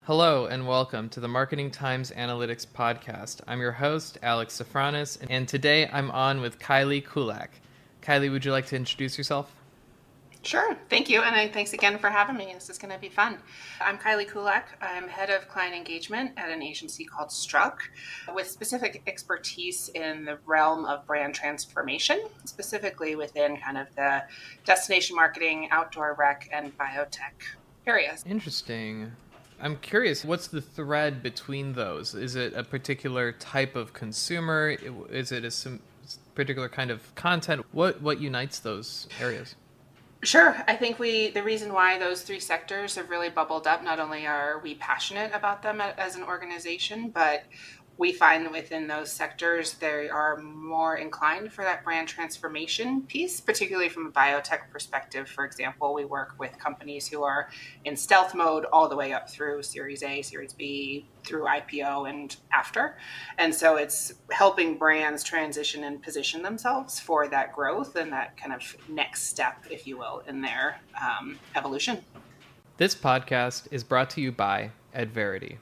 Hello and welcome to the Marketing Times Analytics Podcast. I'm your host, Alex Sofronas, and today I'm on with Kylie Kullack. Kylie, would you like to introduce yourself? Sure. Thank you. And thanks again for having me. This is going to be fun. I'm Kylie Kullack. I'm head of client engagement at an agency called Struck with specific expertise in the realm of brand transformation, specifically within kind of the destination marketing, outdoor rec, and biotech areas. Interesting. I'm curious, what's the thread between those? Is it a particular type of consumer? Is it some particular kind of content? What unites those areas? Sure. I think the reason why those three sectors have really bubbled up, not only are we passionate about them as an organization, but we find that within those sectors, they are more inclined for that brand transformation piece, particularly from a biotech perspective. For example, we work with companies who are in stealth mode all the way up through Series A, Series B, through IPO and after. And so it's helping brands transition and position themselves for that growth and that kind of next step, if you will, in their evolution. This podcast is brought to you by Adverity.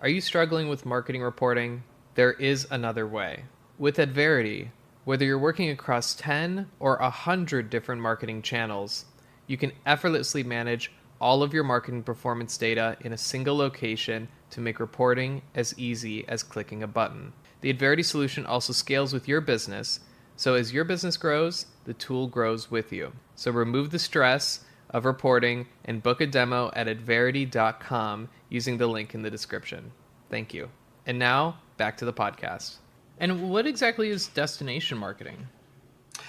Are you struggling with marketing reporting? There is another way. With Adverity, whether you're working across 10 or 100 different marketing channels, you can effortlessly manage all of your marketing performance data in a single location to make reporting as easy as clicking a button. The Adverity solution also scales with your business, so as your business grows, the tool grows with you. So remove the stress of reporting and book a demo at adverity.com using the link in the description. Thank you. And now, back to the podcast. And what exactly is destination marketing?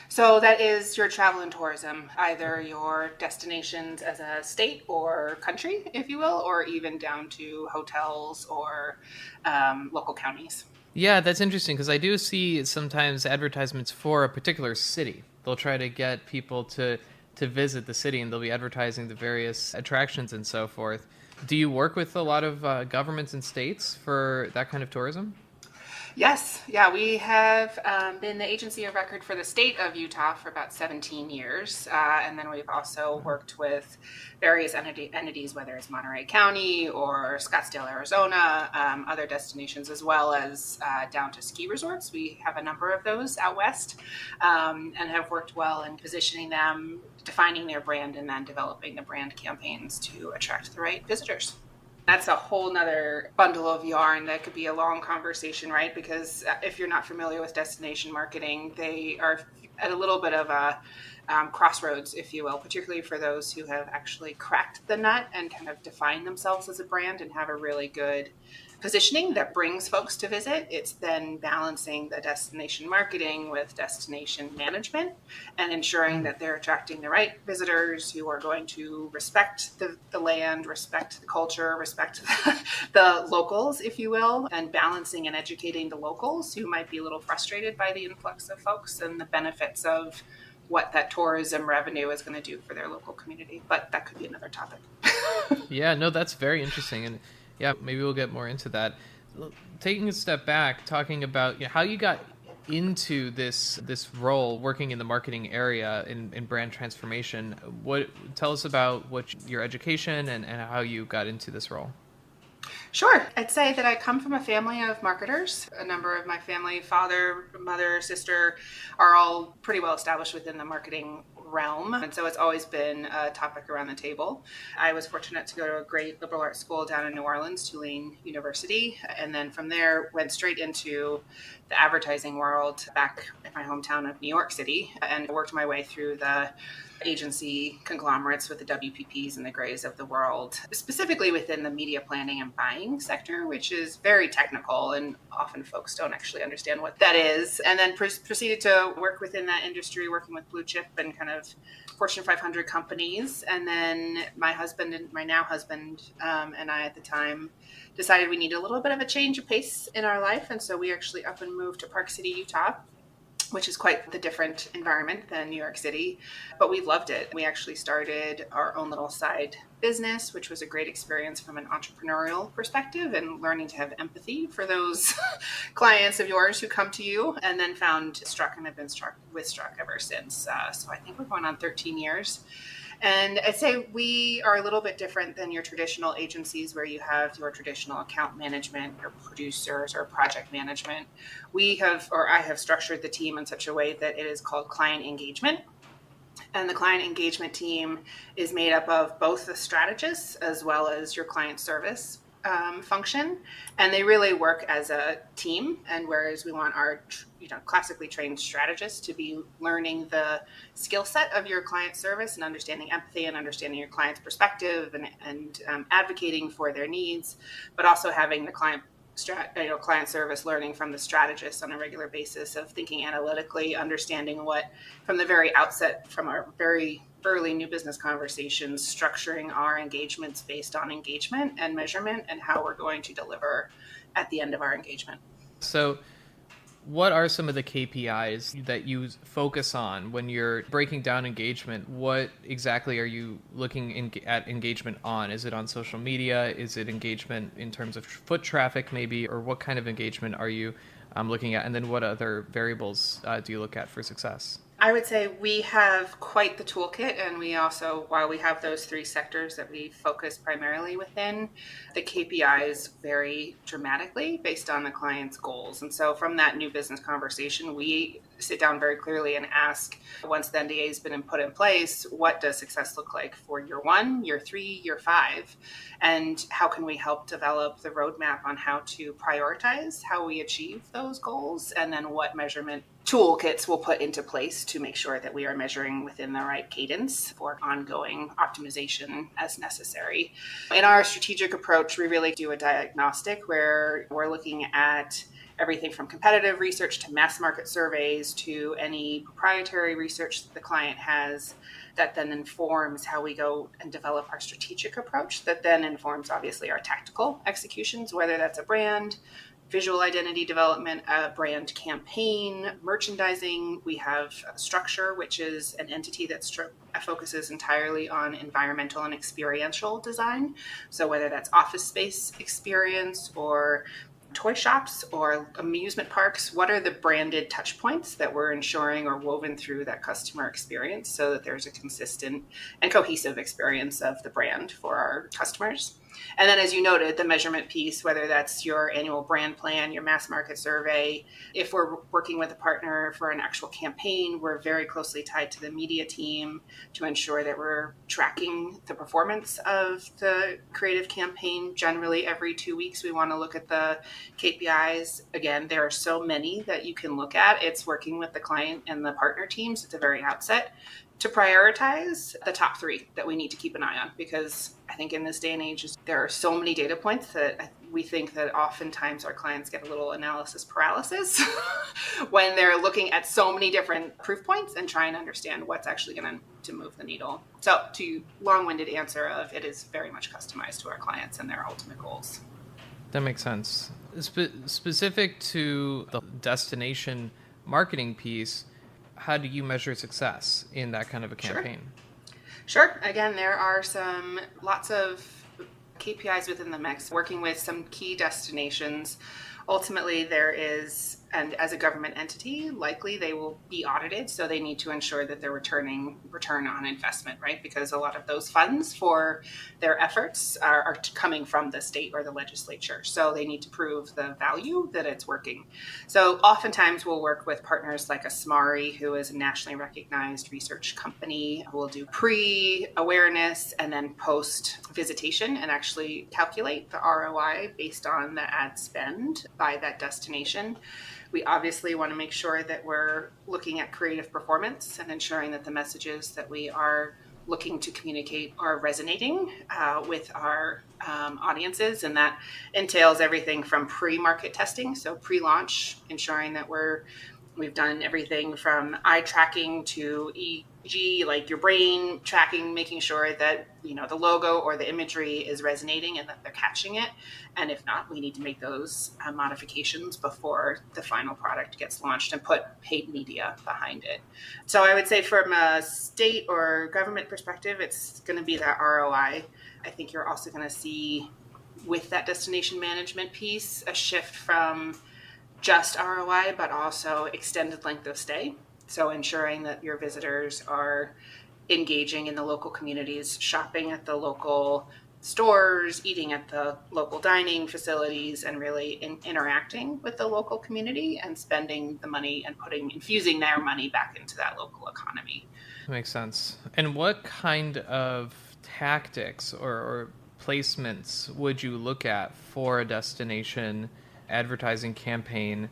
So that is your travel and tourism, either your destinations as a state or country, if you will, or even down to hotels or local counties. Yeah, that's interesting because I do see sometimes advertisements for a particular city. They'll try to get people to visit the city, and they'll be advertising the various attractions and so forth. Do you work with a lot of governments and states for that kind of tourism? Yes, yeah, we have been the agency of record for the state of Utah for about 17 years. And then we've also worked with various entities, whether it's Monterey County or Scottsdale, Arizona, other destinations, as well as down to ski resorts. We have a number of those out west and have worked well in positioning them, defining their brand, and then developing the brand campaigns to attract the right visitors. That's a whole nother bundle of yarn that could be a long conversation, right? Because if you're not familiar with destination marketing, they are at a little bit of a crossroads, if you will, particularly for those who have actually cracked the nut and kind of defined themselves as a brand and have a really good positioning that brings folks to visit. It's then balancing the destination marketing with destination management and ensuring that they're attracting the right visitors who are going to respect the land, respect the culture, respect the locals, if you will, and balancing and educating the locals who might be a little frustrated by the influx of folks and the benefits of what that tourism revenue is going to do for their local community. But that could be another topic. Yeah, no, that's very interesting. And yeah, maybe we'll get more into that. Taking a step back, talking about how you got into this role working in the marketing area in brand transformation. Tell us about your education and how you got into this role. Sure. I'd say that I come from a family of marketers. A number of my family, father, mother, sister, are all pretty well established within the marketing realm. And so it's always been a topic around the table. I was fortunate to go to a great liberal arts school down in New Orleans, Tulane University. And then from there, went straight into the advertising world back in my hometown of New York City and worked my way through the agency conglomerates with the WPPs and the Grays of the world, specifically within the media planning and buying sector, which is very technical and often folks don't actually understand what that is. And then proceeded to work within that industry, working with blue chip and kind of Fortune 500 companies. And then my husband and my now husband and I at the time decided we needed a little bit of a change of pace in our life. And so we actually up and moved to Park City, Utah, which is quite the different environment than New York City, but we loved it. We actually started our own little side business, which was a great experience from an entrepreneurial perspective and learning to have empathy for those clients of yours who come to you, and then found Struck and have been struck with Struck ever since. So I think we're going on 13 years. And I'd say we are a little bit different than your traditional agencies where you have your traditional account management, your producers, or project management. I have structured the team in such a way that it is called client engagement. And the client engagement team is made up of both the strategists as well as your client service function, and they really work as a team. And whereas we want our classically trained strategists to be learning the skill set of your client service and understanding empathy and understanding your client's perspective and advocating for their needs, but also having the client service learning from the strategist on a regular basis of thinking analytically, understanding what from the very outset, from our very early new business conversations, structuring our engagements based on engagement and measurement and how we're going to deliver at the end of our engagement. So what are some of the KPIs that you focus on when you're breaking down engagement? What exactly are you looking at engagement on? Is it on social media? Is it engagement in terms of foot traffic maybe? Or what kind of engagement are you looking at? And then what other variables do you look at for success? I would say we have quite the toolkit, and we also, while we have those three sectors that we focus primarily within, the KPIs vary dramatically based on the client's goals. And so from that new business conversation, we sit down very clearly and ask, once the NDA has been put in place, what does success look like for year 1, year 3, year 5? And how can we help develop the roadmap on how to prioritize how we achieve those goals? And then what measurement toolkits we'll put into place to make sure that we are measuring within the right cadence for ongoing optimization as necessary. In our strategic approach, we really do a diagnostic where we're looking at everything from competitive research to mass market surveys to any proprietary research that the client has that then informs how we go and develop our strategic approach that then informs obviously our tactical executions, whether that's a brand, visual identity development, a brand campaign, merchandising. We have Structure, which is an entity that focuses entirely on environmental and experiential design. So whether that's office space experience or toy shops or amusement parks, what are the branded touch points that we're ensuring are woven through that customer experience so that there's a consistent and cohesive experience of the brand for our customers? And then, as you noted, the measurement piece, whether that's your annual brand plan, your mass market survey. If we're working with a partner for an actual campaign, we're very closely tied to the media team to ensure that we're tracking the performance of the creative campaign. Generally, every 2 weeks, we want to look at the KPIs. Again, there are so many that you can look at. It's working with the client and the partner teams at the very outset to prioritize the top 3 that we need to keep an eye on, because I think in this day and age, there are so many data points that we think that oftentimes our clients get a little analysis paralysis when they're looking at so many different proof points and trying to understand what's actually going to move the needle. So to long-winded answer of it is very much customized to our clients and their ultimate goals. That makes sense. Specific to the destination marketing piece, how do you measure success in that kind of a campaign? Sure. Again, there are lots of KPIs within the mix, working with some key destinations. Ultimately, there is, and as a government entity, likely they will be audited. So they need to ensure that they're return on investment, right? Because a lot of those funds for their efforts are coming from the state or the legislature. So they need to prove the value that it's working. So oftentimes we'll work with partners like a SMARI, who is a nationally recognized research company, who will do pre-awareness and then post-visitation and actually calculate the ROI based on the ad spend by that destination. We obviously want to make sure that we're looking at creative performance and ensuring that the messages that we are looking to communicate are resonating with our audiences. And that entails everything from pre-market testing, so pre-launch, ensuring that we've done everything from eye tracking to EEG, like your brain tracking, making sure that the logo or the imagery is resonating and that they're catching it. And if not, we need to make those modifications before the final product gets launched and put paid media behind it. So I would say from a state or government perspective, it's going to be that ROI. I think you're also going to see with that destination management piece a shift from just ROI, but also extended length of stay. So ensuring that your visitors are engaging in the local communities, shopping at the local stores, eating at the local dining facilities, and really interacting with the local community and spending the money and infusing their money back into that local economy. Makes sense. And what kind of tactics or placements would you look at for a destination advertising campaign?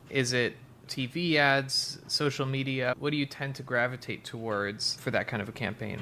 Is it TV ads, social media? What do you tend to gravitate towards for that kind of a campaign?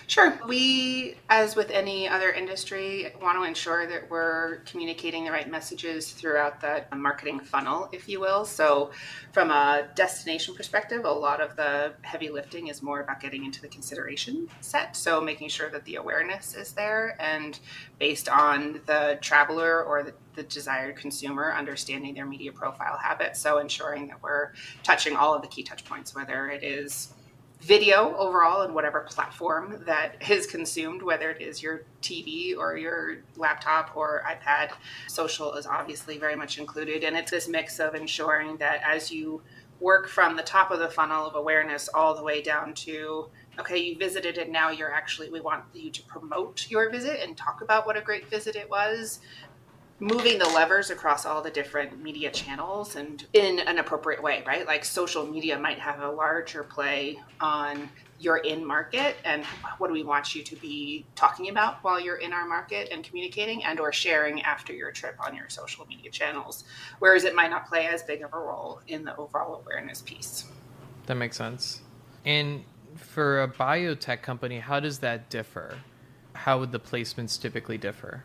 Sure. We, as with any other industry, want to ensure that we're communicating the right messages throughout the marketing funnel, if you will. So, from a destination perspective, a lot of the heavy lifting is more about getting into the consideration set. So, making sure that the awareness is there and based on the traveler or the desired consumer, understanding their media profile habits. So, ensuring that we're touching all of the key touch points, whether it is video overall and whatever platform that is consumed, whether it is your TV or your laptop or iPad. Social is obviously very much included. And it's this mix of ensuring that as you work from the top of the funnel of awareness all the way down to, okay, you visited and now we want you to promote your visit and talk about what a great visit it was. Moving the levers across all the different media channels and in an appropriate way, right? Like social media might have a larger play on your in market and what do we want you to be talking about while you're in our market and communicating and or sharing after your trip on your social media channels, whereas it might not play as big of a role in the overall awareness piece. That makes sense. And for a biotech company, how does that differ? How would the placements typically differ?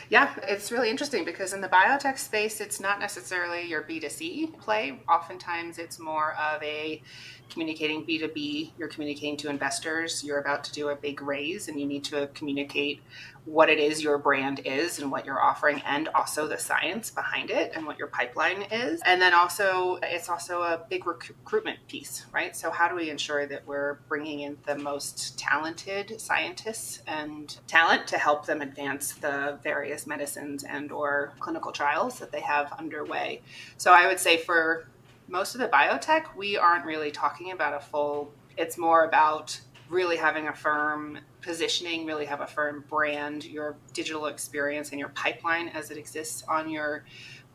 Yeah, it's really interesting because in the biotech space, it's not necessarily your B2C play. Oftentimes, it's more of a communicating B2B. You're communicating to investors. You're about to do a big raise and you need to communicate what it is your brand is and what you're offering and also the science behind it and what your pipeline is. And then also, it's also a big recruitment piece, right? So how do we ensure that we're bringing in the most talented scientists and talent to help them advance the various medicines and or clinical trials that they have underway? So I would say for most of the biotech, we aren't really talking about it's more about really having a firm positioning, really have a firm brand, your digital experience and your pipeline as it exists on your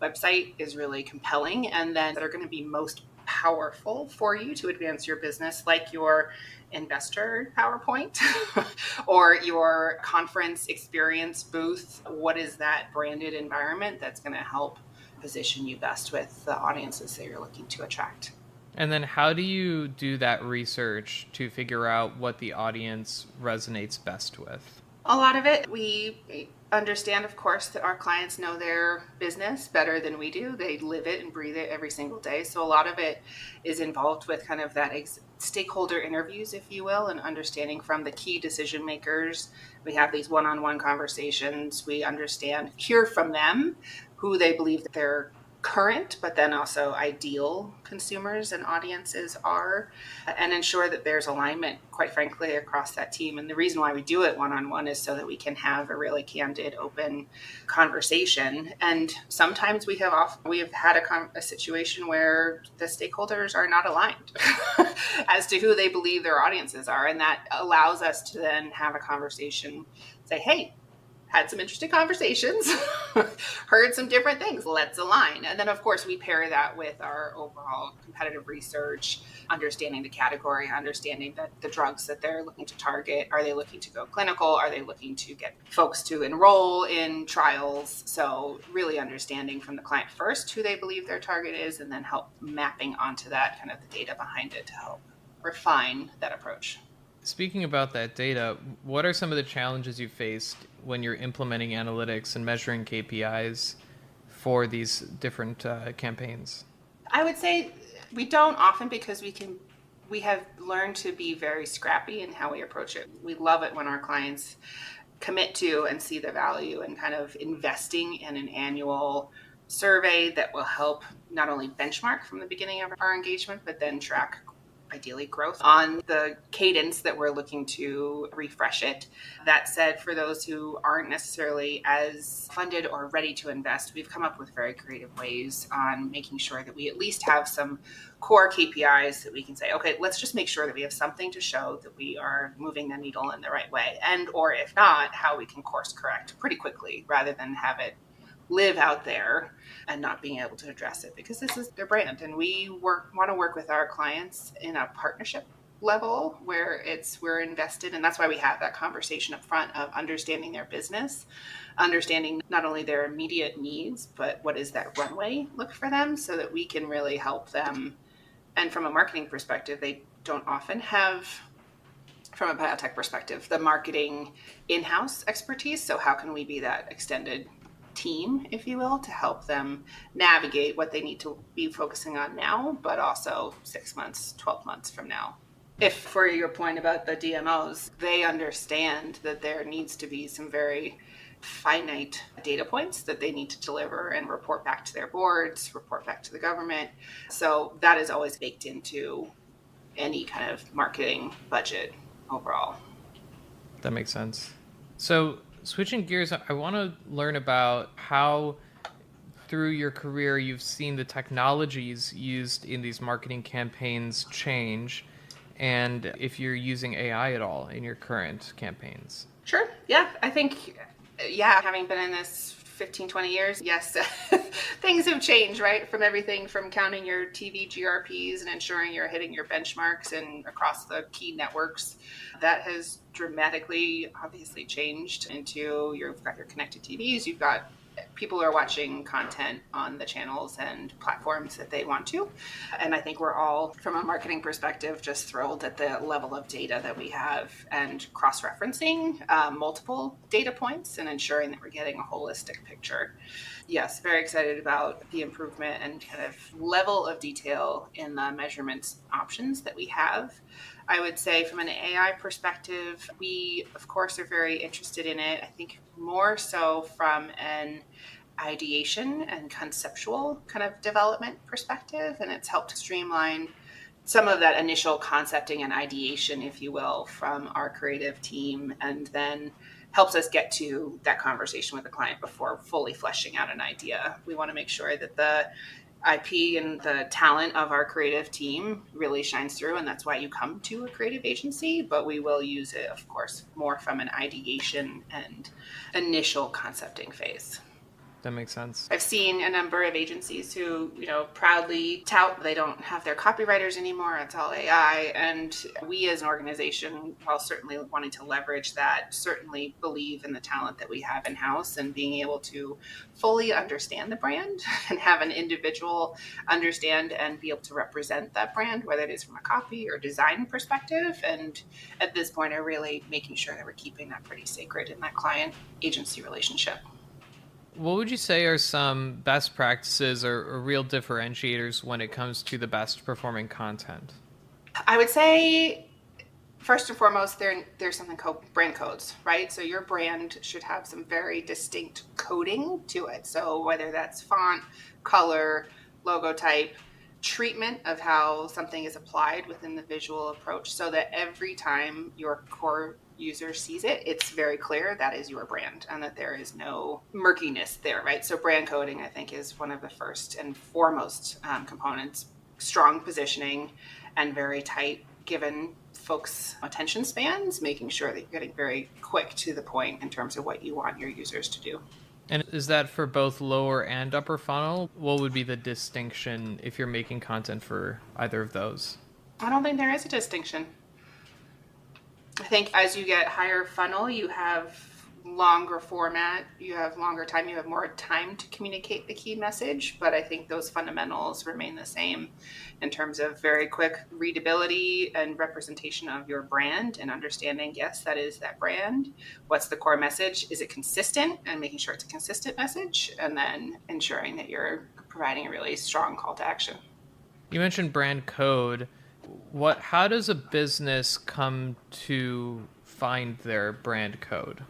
website is really compelling. And then they're going to be most powerful for you to advance your business, like your investor PowerPoint or your conference experience booth. What is that branded environment that's going to help position you best with the audiences that you're looking to attract? And then how do you do that research to figure out what the audience resonates best with? A lot of it, we understand, of course, that our clients know their business better than we do. They live it and breathe it every single day. So a lot of it is involved with kind of that stakeholder interviews, if you will, and understanding from the key decision makers. We have these one-on-one conversations. We hear from them who they believe that their current, but then also ideal consumers and audiences are, and ensure that there's alignment, quite frankly, across that team. And the reason why we do it one-on-one is so that we can have a really candid, open conversation. And sometimes we have had a situation where the stakeholders are not aligned as to who they believe their audiences are. And that allows us to then have a conversation, say, hey, had some interesting conversations, heard some different things, let's align. And then, of course, we pair that with our overall competitive research, understanding the category, understanding that the drugs that they're looking to target, are they looking to go clinical? Are they looking to get folks to enroll in trials? So really understanding from the client first who they believe their target is, and then help mapping onto that kind of the data behind it to help refine that approach. Speaking about that data, what are some of the challenges you faced when you're implementing analytics and measuring KPIs for these different campaigns? I would say we don't often because we have learned to be very scrappy in how we approach it. We love it when our clients commit to and see the value and kind of investing in an annual survey that will help not only benchmark from the beginning of our engagement, but then track ideally growth on the cadence that we're looking to refresh it. That said, for those who aren't necessarily as funded or ready to invest, we've come up with very creative ways on making sure that we at least have some core KPIs that we can say, okay, let's just make sure that we have something to show that we are moving the needle in the right way. And, or if not, how we can course correct pretty quickly rather than have it live out there and not being able to address it, because this is their brand. And we want to work with our clients in a partnership level where we're invested. And that's why we have that conversation up front of understanding their business, understanding not only their immediate needs, but what is that runway look for them so that we can really help them. And from a marketing perspective, they don't often have, from a biotech perspective, the marketing in-house expertise. So how can we be that extended team, if you will, to help them navigate what they need to be focusing on now, but also 6 months, 12 months from now. If, for your point about the DMOs, they understand that there needs to be some very finite data points that they need to deliver and report back to their boards, report back to the government. So that is always baked into any kind of marketing budget overall. That makes sense. So switching gears, I want to learn about how through your career you've seen the technologies used in these marketing campaigns change, and if you're using AI at all in your current campaigns. Sure. Yeah. I think, having been in this 15, 20 years, yes, things have changed, right? From everything from counting your TV GRPs and ensuring you're hitting your benchmarks and across the key networks. That has dramatically, obviously, changed into you've got your connected TVs, you've got people are watching content on the channels and platforms that they want to. And I think we're all, from a marketing perspective, just thrilled at the level of data that we have and cross-referencing multiple data points and ensuring that we're getting a holistic picture. Yes, very excited about the improvement and kind of level of detail in the measurement options that we have. I would say from an AI perspective, we, of course, are very interested in it. I think more so from an ideation and conceptual kind of development perspective. And it's helped streamline some of that initial concepting and ideation, if you will, from our creative team, and then helps us get to that conversation with the client before fully fleshing out an idea. We want to make sure that the IP and the talent of our creative team really shines through, and that's why you come to a creative agency, but we will use it, of course, more from an ideation and initial concepting phase. That makes sense. I've seen a number of agencies who, proudly tout they don't have their copywriters anymore. It's all AI. And we as an organization, while certainly wanting to leverage that, certainly believe in the talent that we have in-house and being able to fully understand the brand and have an individual understand and be able to represent that brand, whether it is from a copy or design perspective. And at this point, are really making sure that we're keeping that pretty sacred in that client-agency relationship. What would you say are some best practices or real differentiators when it comes to the best performing content? I would say, first and foremost, there's something called brand codes, right? So your brand should have some very distinct coding to it. So whether that's font, color, logo type, treatment of how something is applied within the visual approach, so that every time your core user sees it, it's very clear that is your brand and that there is no murkiness there, right? So brand coding, I think, is one of the first and foremost components. Strong positioning and very tight, given folks' attention spans, making sure that you're getting very quick to the point in terms of what you want your users to do. And is that for both lower and upper funnel? What would be the distinction if you're making content for either of those? I don't think there is a distinction. I think as you get higher funnel, you have longer format, you have longer time, you have more time to communicate the key message. But I think those fundamentals remain the same in terms of very quick readability and representation of your brand and understanding, yes, that is that brand. What's the core message? Is it consistent? And making sure it's a consistent message, and then ensuring that you're providing a really strong call to action. You mentioned brand code. How does a business come to find their brand code?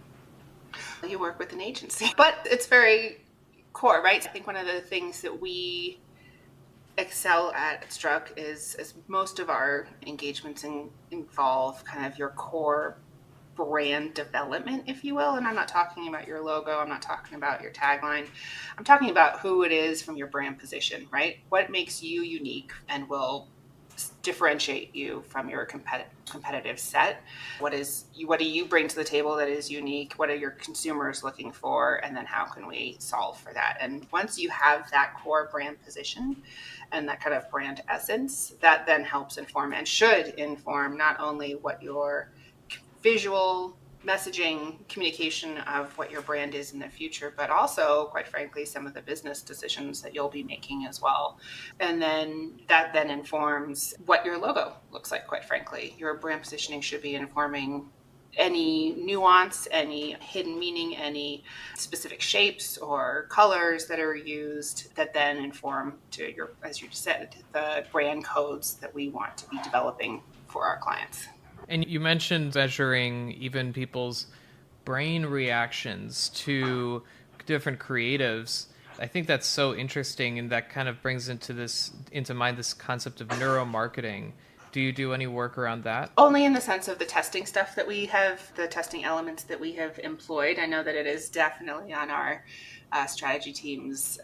You work with an agency, but it's very core, right? I think one of the things that we excel at Struck is most of our engagements involve kind of your core brand development, if you will. And I'm not talking about your logo. I'm not talking about your tagline. I'm talking about who it is from your brand position, right? What makes you unique and will differentiate you from your competitive set? What do you bring to the table that is unique? What are your consumers looking for? And then how can we solve for that? And once you have that core brand position and that kind of brand essence, that then helps inform and should inform not only what your visual messaging communication of what your brand is in the future, but also, quite frankly, some of the business decisions that you'll be making as well. And then that then informs what your logo looks like, quite frankly. Your brand positioning should be informing any nuance, any hidden meaning, any specific shapes or colors that are used that then inform to your, as you said, the brand codes that we want to be developing for our clients. And you mentioned measuring even people's brain reactions to different creatives. I think that's so interesting, and that kind of brings into mind this concept of neuromarketing. Do you do any work around that? Only in the sense of the testing stuff that we have, the testing elements that we have employed. I know that it is definitely on our strategy team's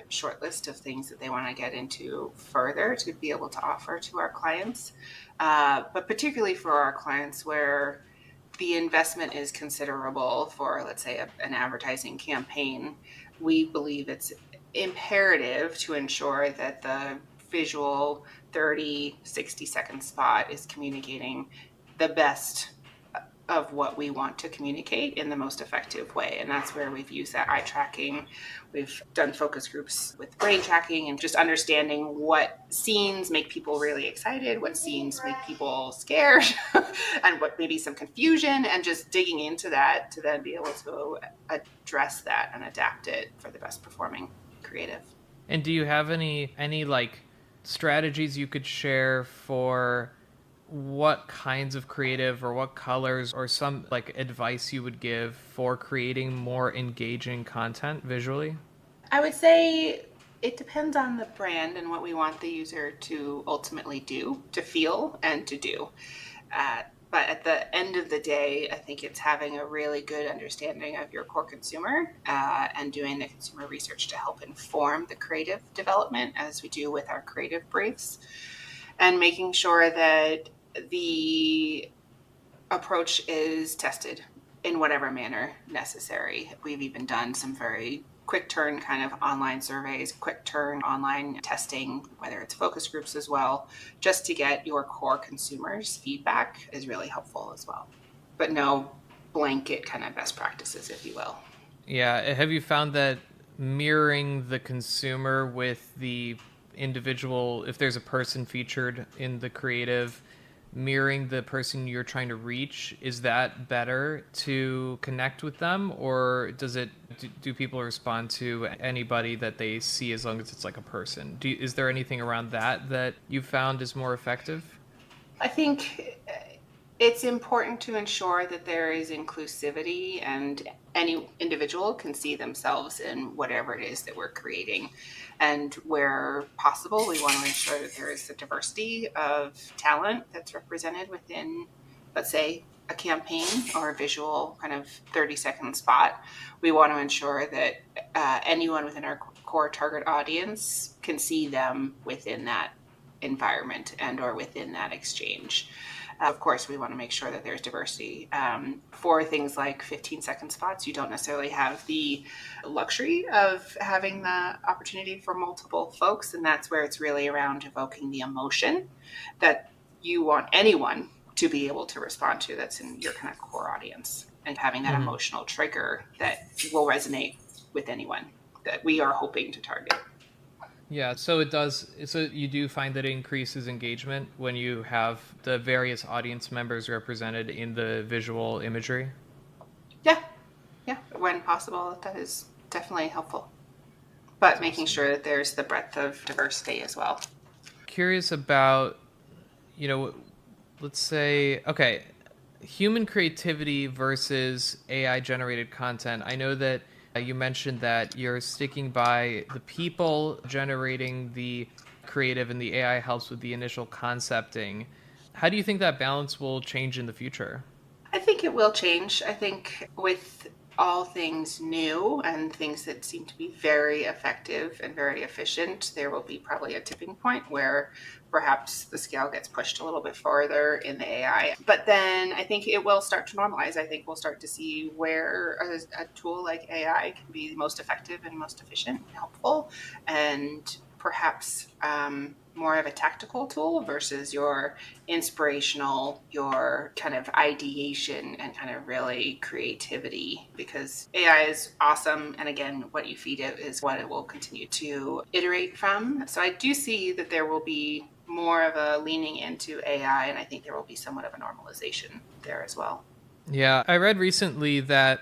short list of things that they want to get into further to be able to offer to our clients. But particularly for our clients where the investment is considerable for, let's say, an advertising campaign, we believe it's imperative to ensure that the visual 30, 60-second spot is communicating the best of what we want to communicate in the most effective way. And that's where we've used that eye tracking. We've done focus groups with brain tracking and just understanding what scenes make people really excited, what scenes make people scared, and what maybe some confusion, and just digging into that to then be able to address that and adapt it for the best performing creative. And do you have any like strategies you could share for what kinds of creative or what colors or some like advice you would give for creating more engaging content visually? I would say it depends on the brand and what we want the user to ultimately do, to feel, and to do. But at the end of the day, I think it's having a really good understanding of your core consumer and doing the consumer research to help inform the creative development, as we do with our creative briefs, and making sure that the approach is tested in whatever manner necessary. We've even done some very quick turn kind of online surveys, quick turn online testing, whether it's focus groups as well, just to get your core consumers' feedback is really helpful as well. But no blanket kind of best practices, if you will. Yeah. Have you found that mirroring the consumer with the individual, if there's a person featured in the creative, mirroring the person you're trying to reach, is that better to connect with them, or do people respond to anybody that they see as long as it's like a person? Is there anything around that you found is more effective? I think it's important to ensure that there is inclusivity and any individual can see themselves in whatever it is that we're creating. And where possible, we want to ensure that there is a diversity of talent that's represented within, let's say, a campaign or a visual kind of 30-second spot. We want to ensure that anyone within our core target audience can see them within that environment and or within that exchange. Of course, we want to make sure that there's diversity. For things like 15-second spots, you don't necessarily have the luxury of having the opportunity for multiple folks, and that's where it's really around evoking the emotion that you want anyone to be able to respond to that's in your kind of core audience, and having that emotional trigger that will resonate with anyone that we are hoping to target. Yeah, so it does. So you do find that it increases engagement when you have the various audience members represented in the visual imagery? Yeah, when possible, that is definitely helpful. But making sure that there's the breadth of diversity as well. Curious about, let's say, okay, human creativity versus AI generated content. I know that you mentioned that you're sticking by the people generating the creative and the AI helps with the initial concepting. How do you think that balance will change in the future? I think it will change. I think with all things new and things that seem to be very effective and very efficient, there will be probably a tipping point where perhaps the scale gets pushed a little bit further in the AI. But then I think it will start to normalize. I think we'll start to see where a tool like AI can be most effective and most efficient and helpful, and perhaps more of a tactical tool versus your inspirational, your kind of ideation and kind of really creativity, because AI is awesome. And again, what you feed it is what it will continue to iterate from. So I do see that there will be more of a leaning into AI, and I think there will be somewhat of a normalization there as well. Yeah, I read recently that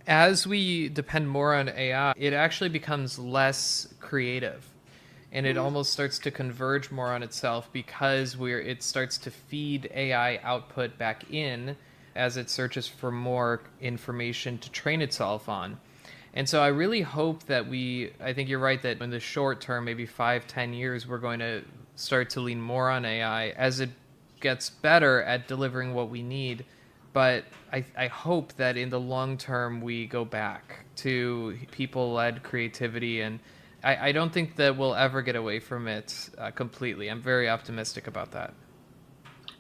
as we depend more on AI, it actually becomes less creative and it almost starts to converge more on itself because it starts to feed AI output back in as it searches for more information to train itself on. And so I really hope that I think you're right that in the short term, maybe 5-10 years, we're going to start to lean more on AI as it gets better at delivering what we need. But I hope that in the long term, we go back to people-led creativity. And I don't think that we'll ever get away from it completely. I'm very optimistic about that.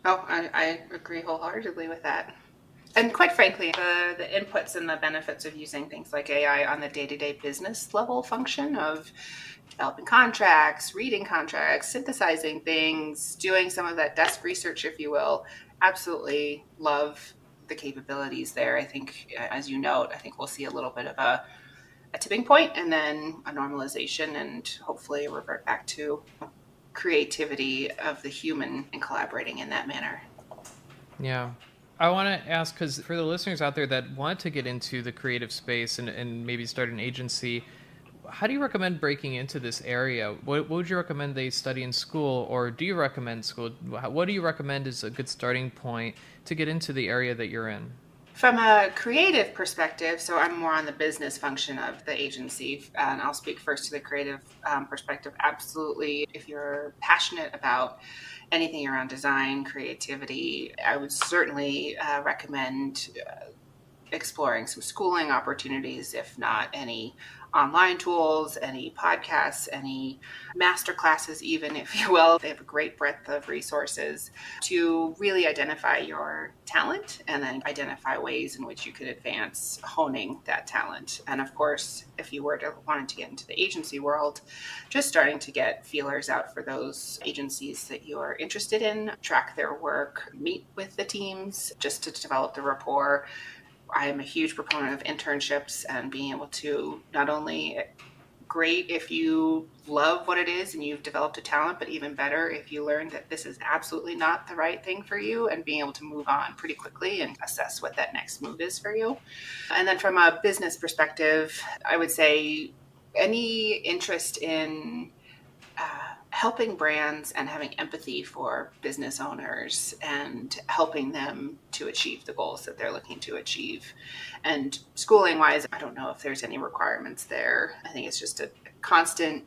Oh, I agree wholeheartedly with that. And quite frankly, the inputs and the benefits of using things like AI on the day-to-day business level function of developing contracts, reading contracts, synthesizing things, doing some of that desk research, if you will, absolutely love the capabilities there. I think, as you note, I think we'll see a little bit of a tipping point and then a normalization and hopefully revert back to creativity of the human and collaborating in that manner. Yeah. I want to ask, because for the listeners out there that want to get into the creative space and maybe start an agency, how do you recommend breaking into this area? What would you recommend they study in school, or do you recommend school? What do you recommend is a good starting point to get into the area that you're in? From a creative perspective, so I'm more on the business function of the agency, and I'll speak first to the creative perspective. Absolutely. If you're passionate about anything around design, creativity, I would certainly recommend exploring some schooling opportunities, if not any online tools, any podcasts, any master classes, even, if you will. They have a great breadth of resources to really identify your talent and then identify ways in which you could advance honing that talent. And of course, if you were to wanting to get into the agency world, just starting to get feelers out for those agencies that you are interested in, track their work, meet with the teams just to develop the rapport. I am a huge proponent of internships and being able to not only great if you love what it is and you've developed a talent, but even better if you learn that this is absolutely not the right thing for you and being able to move on pretty quickly and assess what that next move is for you. And then from a business perspective, I would say any interest in helping brands and having empathy for business owners and helping them to achieve the goals that they're looking to achieve. And schooling wise, I don't know if there's any requirements there. I think it's just a constant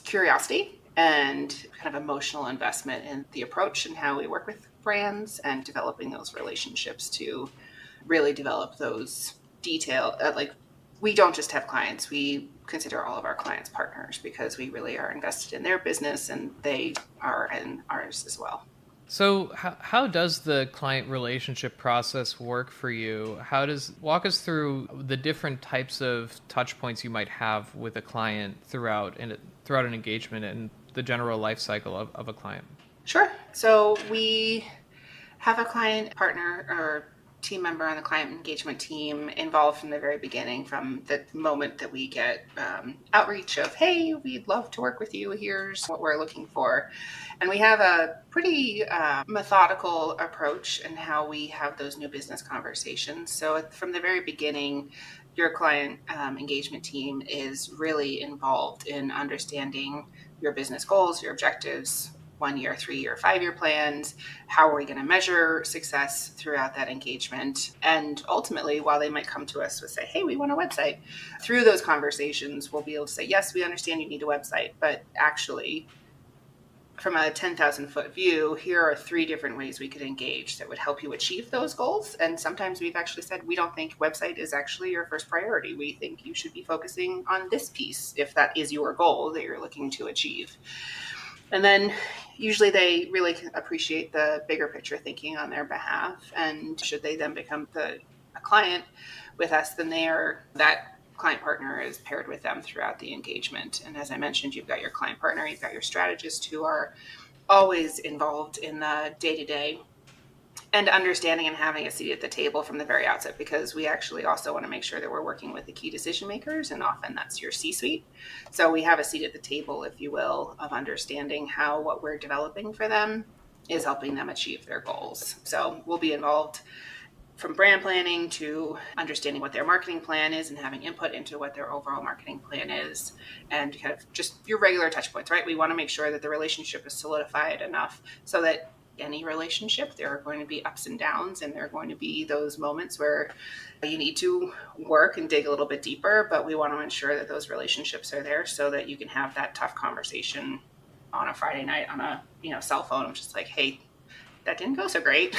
curiosity and kind of emotional investment in the approach and how we work with brands and developing those relationships to really develop those we don't just have clients, we consider all of our clients partners because we really are invested in their business and they are in ours as well. So how does the client relationship process work for you? Walk us through the different types of touch points you might have with a client throughout an engagement and the general life cycle of a client? Sure. So we have a client partner or team member on the client engagement team involved from the very beginning, from the moment that we get outreach of, hey, we'd love to work with you, here's what we're looking for. And we have a pretty methodical approach in how we have those new business conversations. So from the very beginning, your client engagement team is really involved in understanding your business goals, your objectives, 1-year, 3-year, 5-year plans. How are we going to measure success throughout that engagement? And ultimately, while they might come to us with say, hey, we want a website, through those conversations, we'll be able to say, yes, we understand you need a website, but actually, from a 10,000 foot view, here are 3 different ways we could engage that would help you achieve those goals. And sometimes we've actually said, we don't think website is actually your first priority. We think you should be focusing on this piece if that is your goal that you're looking to achieve. And then usually they really appreciate the bigger picture thinking on their behalf. And should they then become a client with us, then that client partner is paired with them throughout the engagement. And as I mentioned, you've got your client partner, you've got your strategist who are always involved in the day-to-day and understanding and having a seat at the table from the very outset, because we actually also want to make sure that we're working with the key decision makers, and often that's your C-suite. So we have a seat at the table, if you will, of understanding how what we're developing for them is helping them achieve their goals. So we'll be involved from brand planning to understanding what their marketing plan is and having input into what their overall marketing plan is, and kind of just your regular touch points, right? We want to make sure that the relationship is solidified enough so that any relationship, there are going to be ups and downs, and there are going to be those moments where you need to work and dig a little bit deeper, but we want to ensure that those relationships are there so that you can have that tough conversation on a Friday night on a cell phone. I'm just like, hey, that didn't go so great.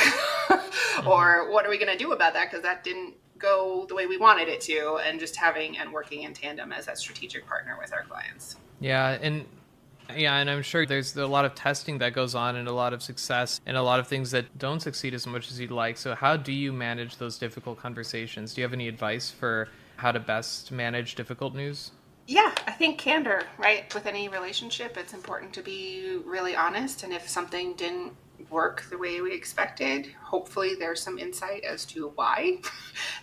Or what are we going to do about that? Because that didn't go the way we wanted it to. And just having and working in tandem as that strategic partner with our clients. And I'm sure there's a lot of testing that goes on and a lot of success and a lot of things that don't succeed as much as you'd like. So how do you manage those difficult conversations? Do you have any advice for how to best manage difficult news? Yeah, I think candor, right? With any relationship, it's important to be really honest. And if something didn't work the way we expected, hopefully there's some insight as to why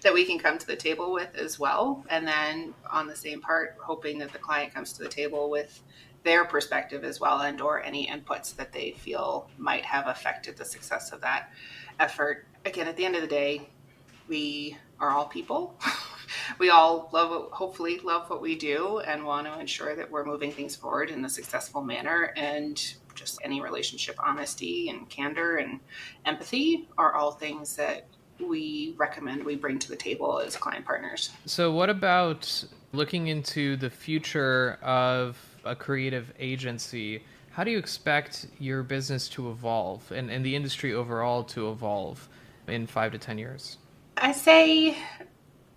that we can come to the table with as well. And then on the same part, hoping that the client comes to the table with their perspective as well, and or any inputs that they feel might have affected the success of that effort. Again, at the end of the day, we are all people. We all hopefully love what we do and want to ensure that we're moving things forward in a successful manner. And just any relationship, honesty and candor and empathy are all things that we recommend we bring to the table as client partners. So what about looking into the future of a creative agency? How do you expect your business to evolve and the industry overall to evolve in 5 to 10 years? I say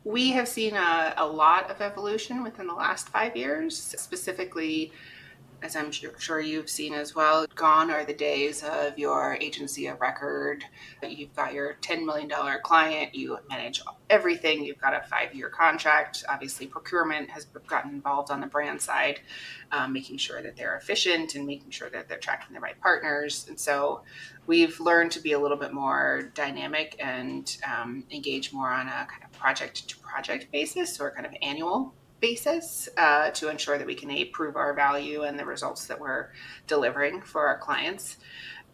we have seen a lot of evolution within the last 5 years, specifically, as I'm sure you've seen as well. Gone are the days of your agency of record. You've got your $10 million client, you manage everything, you've got a 5-year contract. Obviously, procurement has gotten involved on the brand side, making sure that they're efficient and making sure that they're tracking the right partners. And so we've learned to be a little bit more dynamic and engage more on a kind of project to project basis, or kind of annual basis, to ensure that we can prove our value and the results that we're delivering for our clients.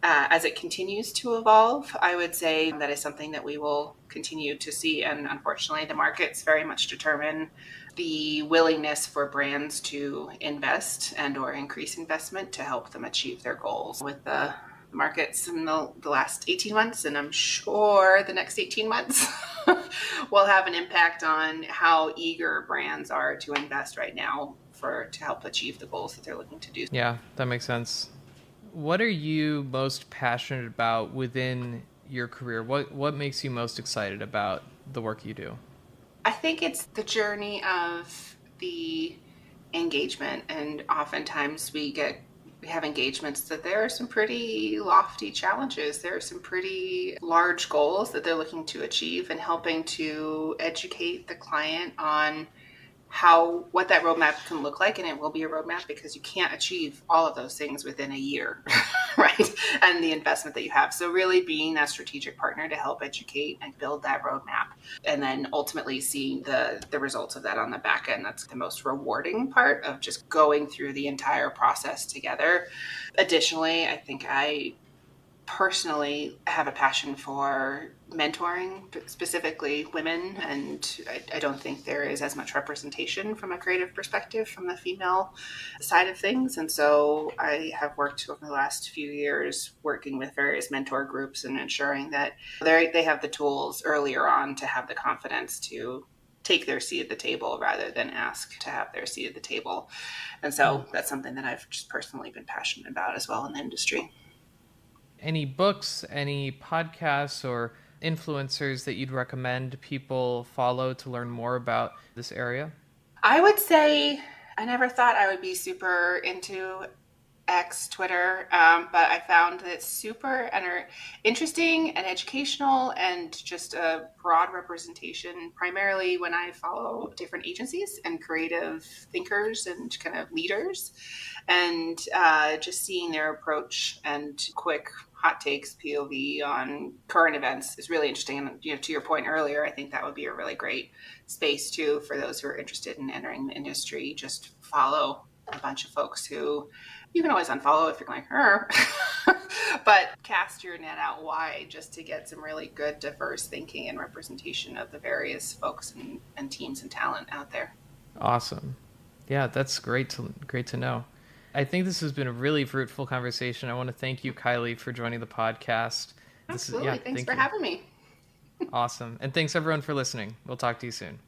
As it continues to evolve, I would say that is something that we will continue to see. And unfortunately, the markets very much determine the willingness for brands to invest and or increase investment to help them achieve their goals. With the markets in the last 18 months, and I'm sure the next 18 months will have an impact on how eager brands are to invest right now to help achieve the goals that they're looking to do. Yeah, that makes sense. What are you most passionate about within your career? What makes you most excited about the work you do? I think it's the journey of the engagement, and oftentimes we have engagements that there are some pretty lofty challenges. There are some pretty large goals that they're looking to achieve, and helping to educate the client on what that roadmap can look like. And it will be a roadmap because you can't achieve all of those things within a year, right? And the investment that you have. So really being that strategic partner to help educate and build that roadmap, and then ultimately seeing the results of that on the back end. That's the most rewarding part of just going through the entire process together. Additionally, I think I personally have a passion for mentoring, specifically women, and I don't think there is as much representation from a creative perspective from the female side of things. And so I have worked over the last few years working with various mentor groups and ensuring that they have the tools earlier on to have the confidence to take their seat at the table rather than ask to have their seat at the table. And so that's something that I've just personally been passionate about as well in the industry. Any books, any podcasts, or influencers that you'd recommend people follow to learn more about this area? I would say I never thought I would be super into X, Twitter, but I found that super interesting and educational and just a broad representation, primarily when I follow different agencies and creative thinkers and kind of leaders, and just seeing their approach and quick hot takes POV on current events is really interesting. And to your point earlier, I think that would be a really great space too for those who are interested in entering the industry. Just follow a bunch of folks who you can always unfollow if you're going, but cast your net out wide just to get some really good, diverse thinking and representation of the various folks and teams and talent out there. Awesome. Yeah, that's great to know. I think this has been a really fruitful conversation. I want to thank you, Kylie, for joining the podcast. Absolutely. Thanks for having me. Awesome. And thanks everyone for listening. We'll talk to you soon.